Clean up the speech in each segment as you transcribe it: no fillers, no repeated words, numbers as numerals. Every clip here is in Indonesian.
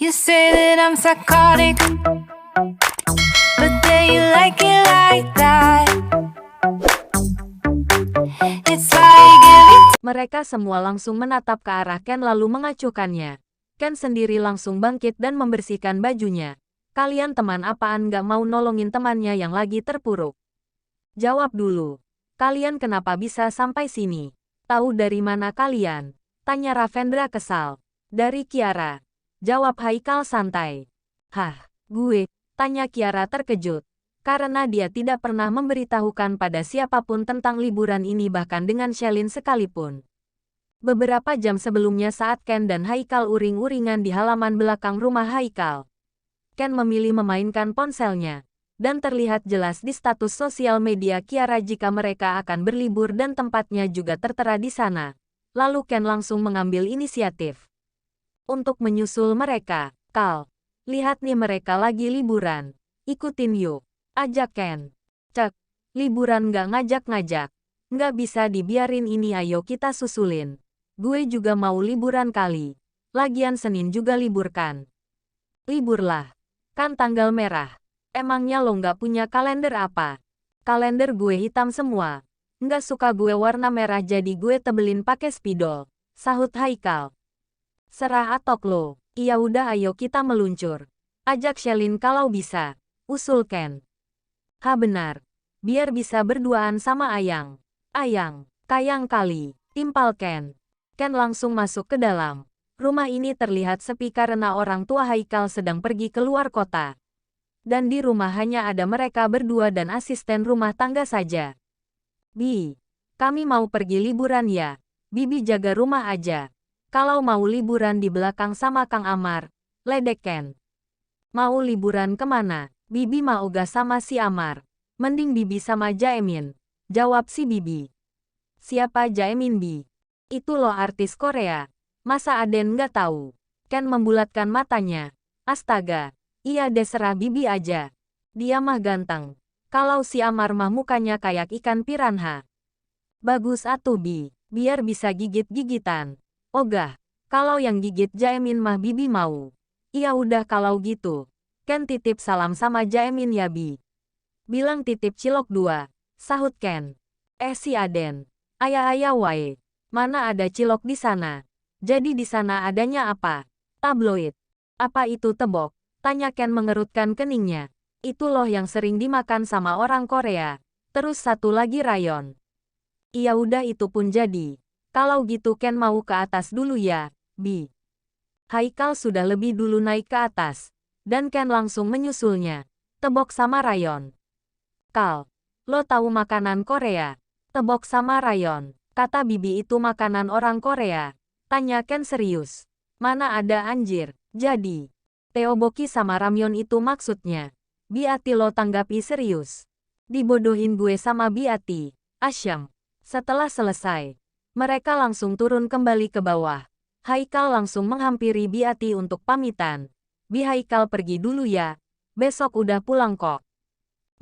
You say that I'm psychotic, but then you like it like that. It's like every Mereka semua langsung menatap ke arah Ken lalu mengacuhkannya. Ken sendiri langsung bangkit dan membersihkan bajunya. Kalian teman apaan gak mau nolongin temannya yang lagi terpuruk? Jawab dulu. Kalian kenapa bisa sampai sini? Tahu dari mana kalian? Tanya Ravendra kesal. Dari Kiara. Jawab Haikal santai. Hah, gue? Tanya Kiara terkejut. Karena dia tidak pernah memberitahukan pada siapapun tentang liburan ini bahkan dengan Shelin sekalipun. Beberapa jam sebelumnya saat Ken dan Haikal uring-uringan di halaman belakang rumah Haikal. Ken memilih memainkan ponselnya. Dan terlihat jelas di status sosial media Kiara jika mereka akan berlibur dan tempatnya juga tertera di sana. Lalu Ken langsung mengambil inisiatif untuk menyusul mereka. Kal, lihat nih mereka lagi liburan. Ikutin yuk. Ajak Ken. Cek, liburan gak ngajak-ngajak. Nggak bisa dibiarin ini, ayo kita susulin. Gue juga mau liburan kali. Lagian Senin juga libur kan. Liburlah. Kan tanggal merah. Emangnya lo nggak punya kalender apa? Kalender gue hitam semua. Nggak suka gue warna merah jadi gue tebelin pakai spidol. Sahut Haikal. Serah atok lo. Iya udah ayo kita meluncur. Ajak Shelin kalau bisa. Usul Ken. Ha benar. Biar bisa berduaan sama Ayang. Ayang, kayang kali. Timpal Ken. Ken langsung masuk ke dalam. Rumah ini terlihat sepi karena orang tua Haikal sedang pergi keluar kota. Dan di rumah hanya ada mereka berdua dan asisten rumah tangga saja. Bi, kami mau pergi liburan ya. Bibi jaga rumah aja. Kalau mau liburan di belakang sama Kang Amar, ledek Ken. Mau liburan kemana? Bibi mau gak sama si Amar. Mending Bibi sama Jaemin. Jawab si Bibi. Siapa Jaemin Bi? Itu loh artis Korea. Masa Aden nggak tahu? Ken membulatkan matanya. Astaga, iya deh serah Bibi aja. Dia mah ganteng. Kalau si Amar mah mukanya kayak ikan piranha. Bagus atuh Bi, biar bisa gigit-gigitan. Ogah, kalau yang gigit Jaemin mah Bibi mau. Iya udah kalau gitu. Ken titip salam sama Jaemin ya Bi. Bilang titip cilok 2, sahut Ken. Si Aden. Ayah-ayah wae. Mana ada cilok di sana? Jadi di sana adanya apa? Tabloid. Apa itu tebok? Tanya Ken mengerutkan keningnya. Itu loh yang sering dimakan sama orang Korea. Terus satu lagi rayon. Iya udah itu pun jadi. Kalau gitu Ken mau ke atas dulu ya, Bi. Haikal sudah lebih dulu naik ke atas. Dan Ken langsung menyusulnya. Tebok sama rayon. Kal, lo tahu makanan Korea? Tebok sama rayon. Kata Bibi itu makanan orang Korea. Tanya Ken serius. Mana ada anjir. Jadi, teoboki sama ramyon itu maksudnya. Biati lo tanggapi serius. Dibodohin gue sama Biati. Asyam. Setelah selesai, mereka langsung turun kembali ke bawah. Haikal langsung menghampiri Biati untuk pamitan. Bi Haikal pergi dulu ya. Besok udah pulang kok.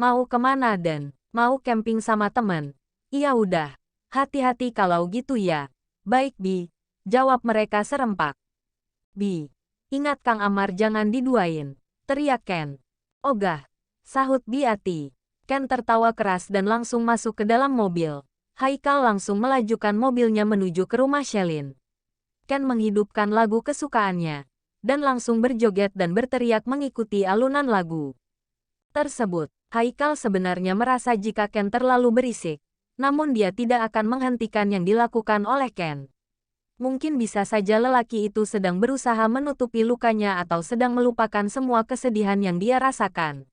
Mau kemana Dan? Mau camping sama temen? Iya udah. Hati-hati kalau gitu ya. Baik Bi. Jawab mereka serempak. Bi. Ingat Kang Amar jangan diduain. Teriak Ken. Ogah. Sahut Biati. Ken tertawa keras dan langsung masuk ke dalam mobil. Haikal langsung melajukan mobilnya menuju ke rumah Shelin. Ken menghidupkan lagu kesukaannya. Dan langsung berjoget dan berteriak mengikuti alunan lagu tersebut. Haikal sebenarnya merasa jika Ken terlalu berisik. Namun dia tidak akan menghentikan yang dilakukan oleh Ken. Mungkin bisa saja lelaki itu sedang berusaha menutupi lukanya atau sedang melupakan semua kesedihan yang dia rasakan.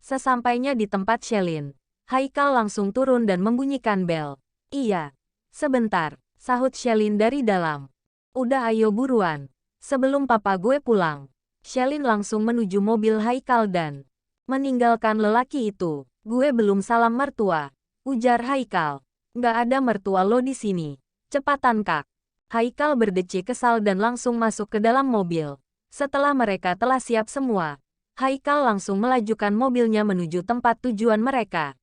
Sesampainya di tempat Shelin, Haikal langsung turun dan membunyikan bel. Iya. Sebentar, sahut Shelin dari dalam. Udah ayo buruan. Sebelum papa gue pulang. Shelin langsung menuju mobil Haikal dan meninggalkan lelaki itu. Gue belum salam mertua. Ujar Haikal. Nggak ada mertua lo di sini. Cepatan Kak. Haikal berdecik kesal dan langsung masuk ke dalam mobil. Setelah mereka telah siap semua, Haikal langsung melajukan mobilnya menuju tempat tujuan mereka.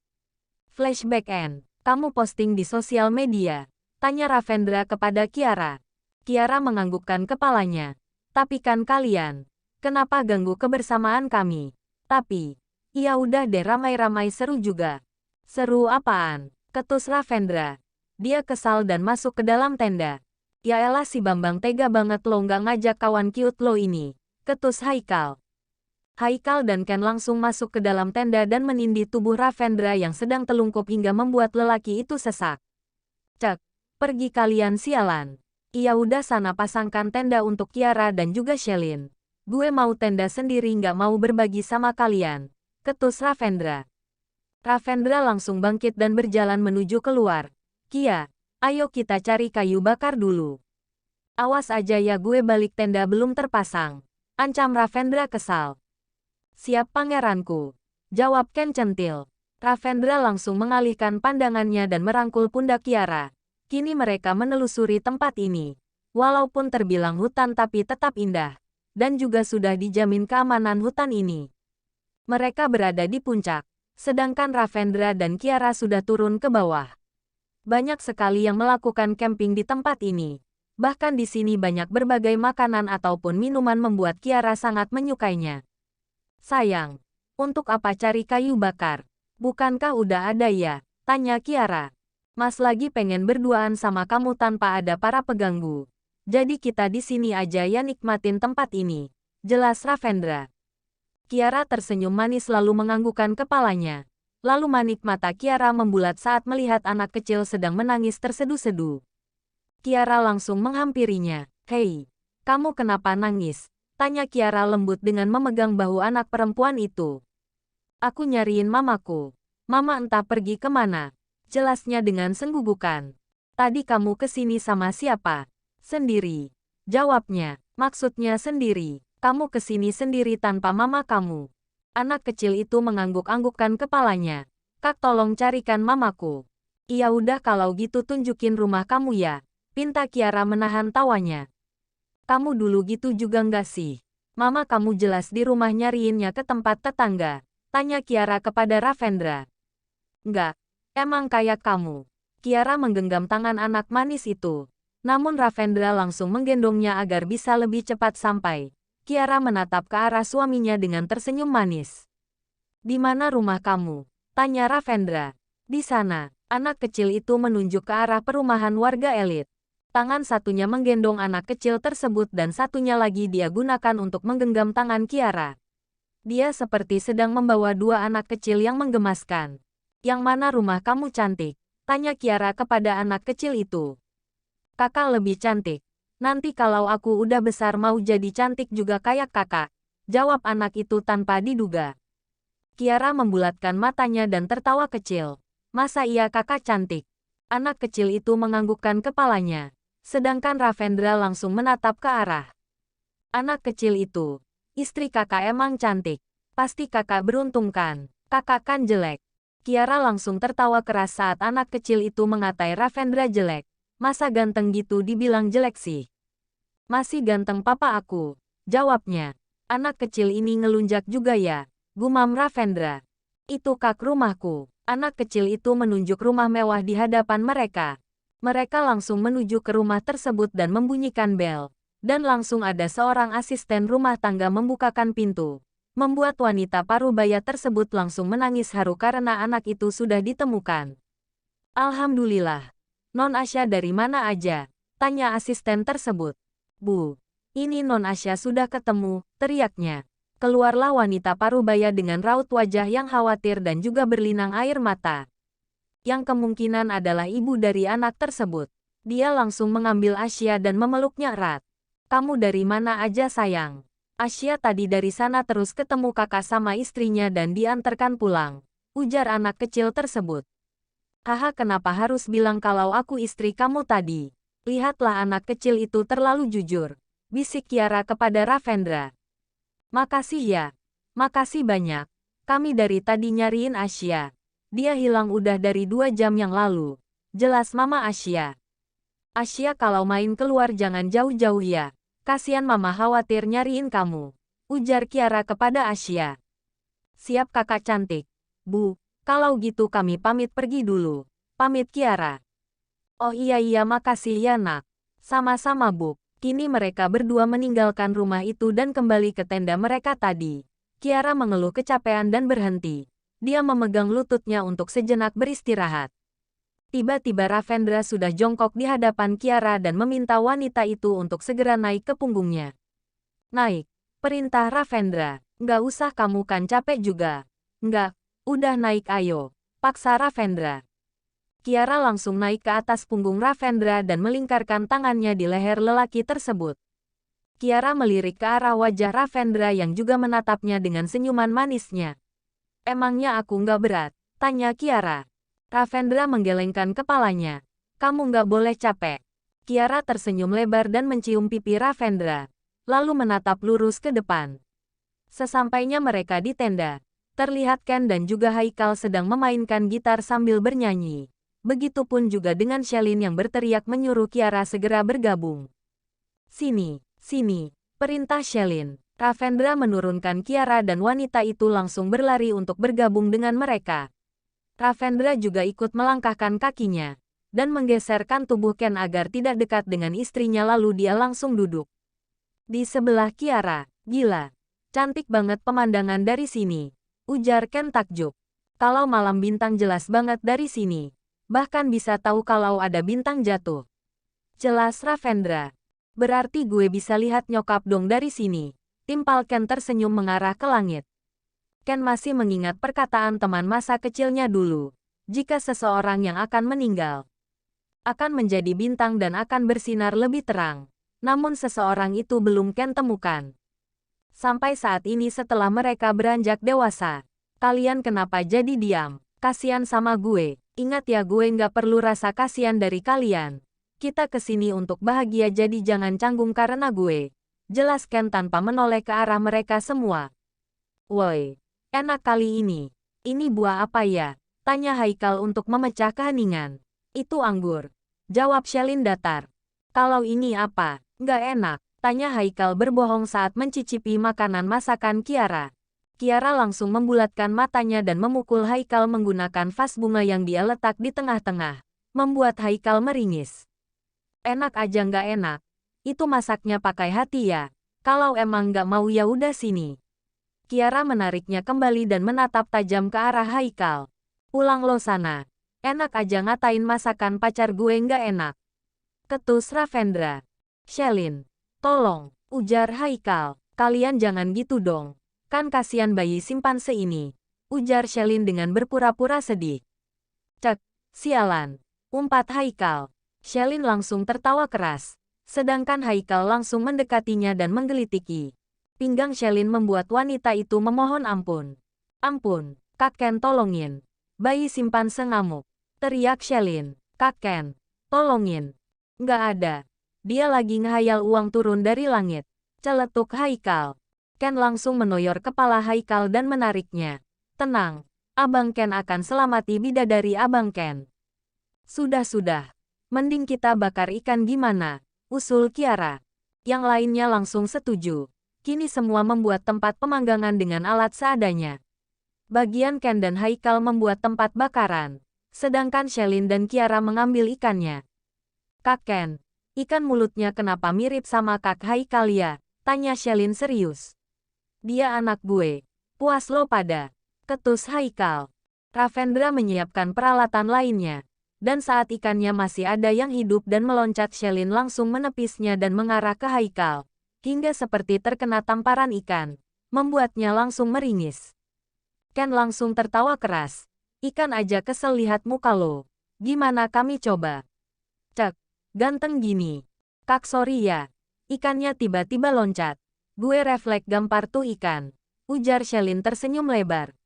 Flashback N. Kamu posting di sosial media. Tanya Ravendra kepada Kiara. Kiara menganggukkan kepalanya. Tapi kan kalian Kenapa ganggu kebersamaan kami? Tapi, ya udah deh ramai-ramai seru juga. Seru apaan? Ketus Ravendra. Dia kesal dan masuk ke dalam tenda. Yaelah si Bambang tega banget lo nggak ngajak kawan cute lo ini. Ketus Haikal. Haikal dan Ken langsung masuk ke dalam tenda dan menindih tubuh Ravendra yang sedang telungkup hingga membuat lelaki itu sesak. Cek, pergi kalian sialan. Iya udah sana pasangkan tenda untuk Kiara dan juga Shelin. Gue mau tenda sendiri nggak mau berbagi sama kalian. Ketus Ravendra. Ravendra langsung bangkit dan berjalan menuju keluar. Kia, ayo kita cari kayu bakar dulu. Awas aja ya gue balik tenda belum terpasang. Ancam Ravendra kesal. Siap pangeranku. Jawab Ken centil. Ravendra langsung mengalihkan pandangannya dan merangkul pundak Kiara. Kini mereka menelusuri tempat ini. Walaupun terbilang hutan tapi tetap indah. Dan juga sudah dijamin keamanan hutan ini. Mereka berada di puncak. Sedangkan Ravendra dan Kiara sudah turun ke bawah. Banyak sekali yang melakukan camping di tempat ini. Bahkan di sini banyak berbagai makanan ataupun minuman membuat Kiara sangat menyukainya. Sayang, untuk apa cari kayu bakar? Bukankah udah ada ya? Tanya Kiara. Mas lagi pengen berduaan sama kamu tanpa ada para pengganggu. Jadi kita di sini aja ya nikmatin tempat ini. Jelas Ravendra. Kiara tersenyum manis lalu menganggukkan kepalanya. Lalu manik mata Kiara membulat saat melihat anak kecil sedang menangis terseduh-seduh. Kiara langsung menghampirinya. Hei, kamu kenapa nangis? Tanya Kiara lembut dengan memegang bahu anak perempuan itu. Aku nyariin mamaku. Mama entah pergi kemana. Jelasnya dengan senggugukan. Tadi kamu kesini sama siapa? Sendiri. Jawabnya. Maksudnya sendiri. Kamu kesini sendiri tanpa mama kamu. Anak kecil itu mengangguk-anggukkan kepalanya. Kak tolong carikan mamaku. Iya udah kalau gitu tunjukin rumah kamu ya. Pinta Kiara menahan tawanya. Kamu dulu gitu juga nggak sih? Mama kamu jelas di rumah nyariinnya ke tempat tetangga. Tanya Kiara kepada Ravendra. Nggak, emang kayak kamu. Kiara menggenggam tangan anak manis itu. Namun Ravendra langsung menggendongnya agar bisa lebih cepat sampai. Kiara menatap ke arah suaminya dengan tersenyum manis. Di mana rumah kamu? Tanya Ravendra. Di sana, anak kecil itu menunjuk ke arah perumahan warga elit. Tangan satunya menggendong anak kecil tersebut dan satunya lagi dia gunakan untuk menggenggam tangan Kiara. Dia seperti sedang membawa dua anak kecil yang menggemaskan. Yang mana rumah kamu cantik? Tanya Kiara kepada anak kecil itu. Kakak lebih cantik. Nanti kalau aku udah besar mau jadi cantik juga kayak kakak. Jawab anak itu tanpa diduga. Kiara membulatkan matanya dan tertawa kecil. Masa iya kakak cantik? Anak kecil itu menganggukkan kepalanya. Sedangkan Ravendra langsung menatap ke arah anak kecil itu. Istri kakak emang cantik. Pasti kakak beruntung kan? Kakak kan jelek. Kiara langsung tertawa keras saat anak kecil itu mengatai Ravendra jelek. Masa ganteng gitu dibilang jelek sih? Masih ganteng papa aku. Jawabnya. Anak kecil ini ngelunjak juga ya. Gumam Ravendra. Itu kak rumahku. Anak kecil itu menunjuk rumah mewah di hadapan mereka. Mereka langsung menuju ke rumah tersebut dan membunyikan bel. Dan langsung ada seorang asisten rumah tangga membukakan pintu. Membuat wanita parubaya tersebut langsung menangis haru karena anak itu sudah ditemukan. Alhamdulillah. Non Asya dari mana aja? Tanya asisten tersebut. Bu, ini Non Asya sudah ketemu, teriaknya. Keluarlah wanita parubaya dengan raut wajah yang khawatir dan juga berlinang air mata. Yang kemungkinan adalah ibu dari anak tersebut. Dia langsung mengambil Asya dan memeluknya erat. Kamu dari mana aja sayang? Asya tadi dari sana terus ketemu kakak sama istrinya dan diantarkan pulang. Ujar anak kecil tersebut. Haha kenapa harus bilang kalau aku istri kamu tadi? Lihatlah anak kecil itu terlalu jujur. Bisik Kiara kepada Ravendra. Makasih ya. Makasih banyak. Kami dari tadi nyariin Asya. Dia hilang udah dari 2 jam yang lalu. Jelas Mama Asya. Asya kalau main keluar jangan jauh-jauh ya. Kasian Mama khawatir nyariin kamu. Ujar Kiara kepada Asya. Siap kakak cantik. Bu, kalau gitu kami pamit pergi dulu. Pamit Kiara. Oh iya makasih ya nak. Sama-sama Bu. Kini mereka berdua meninggalkan rumah itu dan kembali ke tenda mereka tadi. Kiara mengeluh kecapean dan berhenti. Dia memegang lututnya untuk sejenak beristirahat. Tiba-tiba Ravendra sudah jongkok di hadapan Kiara dan meminta wanita itu untuk segera naik ke punggungnya. Naik, perintah Ravendra. Nggak usah kamu kan capek juga. Nggak, udah naik ayo, paksa Ravendra. Kiara langsung naik ke atas punggung Ravendra dan melingkarkan tangannya di leher lelaki tersebut. Kiara melirik ke arah wajah Ravendra yang juga menatapnya dengan senyuman manisnya. Emangnya aku nggak berat? Tanya Kiara. Ravendra menggelengkan kepalanya. Kamu nggak boleh capek. Kiara tersenyum lebar dan mencium pipi Ravendra, lalu menatap lurus ke depan. Sesampainya mereka di tenda, terlihat Ken dan juga Haikal sedang memainkan gitar sambil bernyanyi. Begitupun juga dengan Shelin yang berteriak menyuruh Kiara segera bergabung. Sini, sini, perintah Shelin. Ravendra menurunkan Kiara dan wanita itu langsung berlari untuk bergabung dengan mereka. Ravendra juga ikut melangkahkan kakinya dan menggeserkan tubuh Ken agar tidak dekat dengan istrinya lalu dia langsung duduk di sebelah Kiara. Gila, cantik banget pemandangan dari sini, ujar Ken takjub. Kalau malam bintang jelas banget dari sini. Bahkan bisa tahu kalau ada bintang jatuh. Jelas Ravendra. Berarti gue bisa lihat nyokap dong dari sini. Timpal Ken tersenyum mengarah ke langit. Ken masih mengingat perkataan teman masa kecilnya dulu. Jika seseorang yang akan meninggal akan menjadi bintang dan akan bersinar lebih terang. Namun seseorang itu belum Ken temukan. Sampai saat ini setelah mereka beranjak dewasa. Kalian kenapa jadi diam? Kasian sama gue. Ingat ya gue nggak perlu rasa kasihan dari kalian. Kita kesini untuk bahagia jadi jangan canggung karena gue. Jelaskan tanpa menoleh ke arah mereka semua. Woi, enak kali ini. Ini buah apa ya? Tanya Haikal untuk memecah keheningan. Itu anggur. Jawab Shelin datar. Kalau ini apa? Nggak enak. Tanya Haikal berbohong saat mencicipi makanan masakan Kiara. Kiara langsung membulatkan matanya dan memukul Haikal menggunakan vas bunga yang dia letak di tengah-tengah, membuat Haikal meringis. Enak aja nggak enak. Itu masaknya pakai hati ya. Kalau emang nggak mau ya udah sini. Kiara menariknya kembali dan menatap tajam ke arah Haikal. Pulang lo sana. Enak aja ngatain masakan pacar gue nggak enak. Ketus Ravendra. Shelin, tolong, ujar Haikal. Kalian jangan gitu dong. Kan kasihan bayi simpanse ini, ujar Shelin dengan berpura-pura sedih. Cek, sialan, umpat Haikal. Shelin langsung tertawa keras, sedangkan Haikal langsung mendekatinya dan menggelitiki. Pinggang Shelin membuat wanita itu memohon ampun. Ampun, Kak Ken tolongin. Bayi simpanse ngamuk. Teriak Shelin. Kak Ken, tolongin. Nggak ada. Dia lagi ngehayal uang turun dari langit. Celetuk Haikal. Ken langsung menoyor kepala Haikal dan menariknya. Tenang, Abang Ken akan selamati bidadari Abang Ken. Sudah-sudah. Mending kita bakar ikan gimana? Usul Kiara. Yang lainnya langsung setuju. Kini semua membuat tempat pemanggangan dengan alat seadanya. Bagian Ken dan Haikal membuat tempat bakaran. Sedangkan Shelin dan Kiara mengambil ikannya. Kak Ken, ikan mulutnya kenapa mirip sama Kak Haikal ya? Tanya Shelin serius. Dia anak gue. Puas lo pada. Ketus Haikal. Ravendra menyiapkan peralatan lainnya. Dan saat ikannya masih ada yang hidup dan meloncat Shelin langsung menepisnya dan mengarah ke Haikal. Hingga seperti terkena tamparan ikan. Membuatnya langsung meringis. Ken langsung tertawa keras. Ikan aja kesel lihat muka lo. Gimana kami coba? Cek. Ganteng gini. Kak sorry ya. Ikannya tiba-tiba loncat. Gue refleks gampar tuh ikan. Ujar Shelin tersenyum lebar.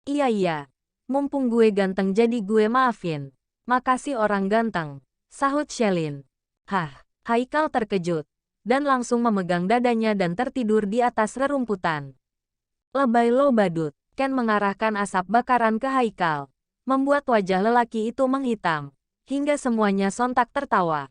Iya. Mumpung gue ganteng jadi gue maafin. Makasih orang ganteng. Sahut Shelin. Hah, Haikal terkejut. Dan langsung memegang dadanya dan tertidur di atas rerumputan. Lebay lo badut. Ken mengarahkan asap bakaran ke Haikal. Membuat wajah lelaki itu menghitam. Hingga semuanya sontak tertawa.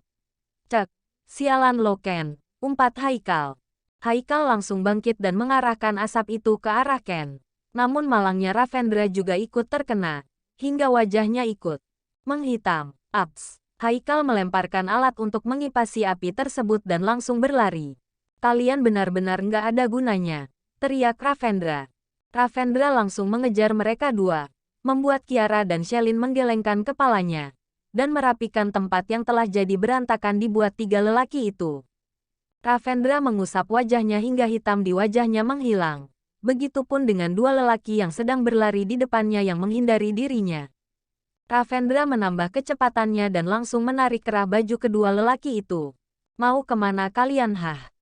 Cek, sialan lo Ken. Umpat Haikal. Haikal langsung bangkit dan mengarahkan asap itu ke arah Ken. Namun malangnya Ravendra juga ikut terkena. Hingga wajahnya ikut menghitam. Ups. Haikal melemparkan alat untuk mengipasi api tersebut dan langsung berlari. Kalian benar-benar nggak ada gunanya, teriak Ravendra. Ravendra langsung mengejar mereka dua, membuat Kiara dan Shelin menggelengkan kepalanya, dan merapikan tempat yang telah jadi berantakan dibuat tiga lelaki itu. Ravendra mengusap wajahnya hingga hitam di wajahnya menghilang. Begitupun dengan dua lelaki yang sedang berlari di depannya yang menghindari dirinya. Ravendra menambah kecepatannya dan langsung menarik kerah baju kedua lelaki itu. Mau kemana kalian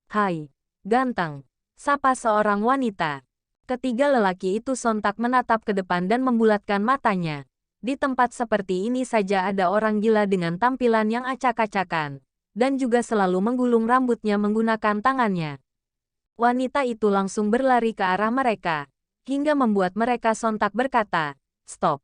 Hai, ganteng, sapa seorang wanita. Ketiga lelaki itu sontak menatap ke depan dan membulatkan matanya. Di tempat seperti ini saja ada orang gila dengan tampilan yang acak-acakan, dan juga selalu menggulung rambutnya menggunakan tangannya. Wanita itu langsung berlari ke arah mereka, hingga membuat mereka sontak berkata, "Stop!"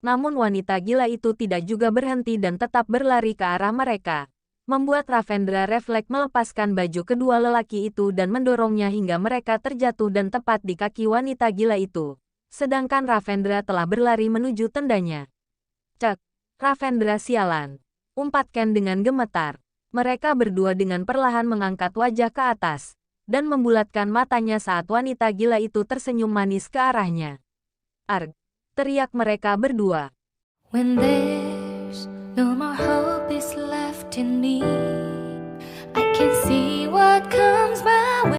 Namun wanita gila itu tidak juga berhenti dan tetap berlari ke arah mereka, membuat Ravendra refleks melepaskan baju kedua lelaki itu dan mendorongnya hingga mereka terjatuh dan tepat di kaki wanita gila itu. Sedangkan Ravendra telah berlari menuju tendanya. Cek, Ravendra sialan, umpat Ken dengan gemetar. Mereka berdua dengan perlahan mengangkat wajah ke atas, dan membulatkan matanya saat wanita gila itu tersenyum manis ke arahnya. Arg! Teriak mereka berdua. When there's no more hope is left in me, I can see what comes by.